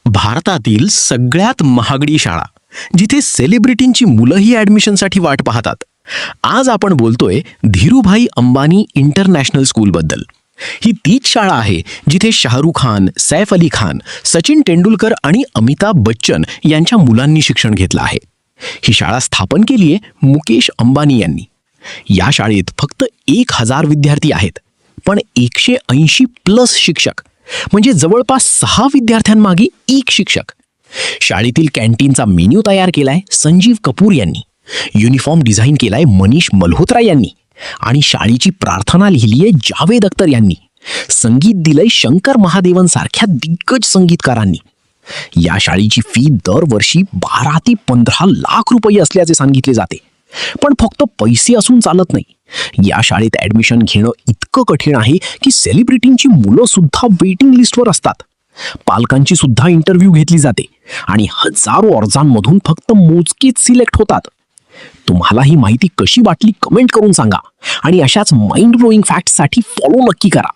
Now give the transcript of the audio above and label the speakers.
Speaker 1: भारतातील सगळ्यात महागडी शाळा, जिथे सेलिब्रिटींची मुलंही ॲडमिशनसाठी वाट पाहतात. आज आपण बोलतोय धीरूभाई अंबानी इंटरनॅशनल स्कूलबद्दल. ही तीच शाळा आहे जिथे शाहरुख खान, सैफ अली खान, सचिन तेंडुलकर आणि अमिताभ बच्चन यांच्या मुलांनी शिक्षण घेतलं आहे. ही शाळा स्थापन केली आहे मुकेश अंबानी यांनी. या शाळेत फक्त 1000 विद्यार्थी आहेत, पण 180+ शिक्षक, म्हणजे जवळपास 6 विद्यार्थ्यांमागे 1 शिक्षक. शाळेतील कॅन्टीनचा मेन्यू तयार केलाय संजीव कपूर यांनी, युनिफॉर्म डिझाईन केलाय मनीष मल्होत्रा यांनी, आणि शाळेची प्रार्थना लिहिली आहे जावेद अख्तर यांनी. संगीत दिलंय शंकर महादेवन सारख्या दिग्गज संगीतकारांनी. या शाळेची फी दरवर्षी 12 ते 15 लाख रुपये असल्याचे सांगितले जाते. पण फक्त पैसे असून चालत नाही. या शाळेत ॲडमिशन घेणं इतकं कठीण आहे की सेलिब्रिटींची मुलं सुद्धा वेटिंग लिस्टवर असतात. पालकांची सुद्धा इंटरव्ह्यू घेतली जाते आणि हजारो अर्जांमधून फक्त मोजकेच सिलेक्ट होतात. तुम्हाला ही माहिती कशी वाटली कमेंट करून सांगा, आणि अशाच माइंड ब्लोईंग फॅक्ट्ससाठी फॉलो नक्की करा.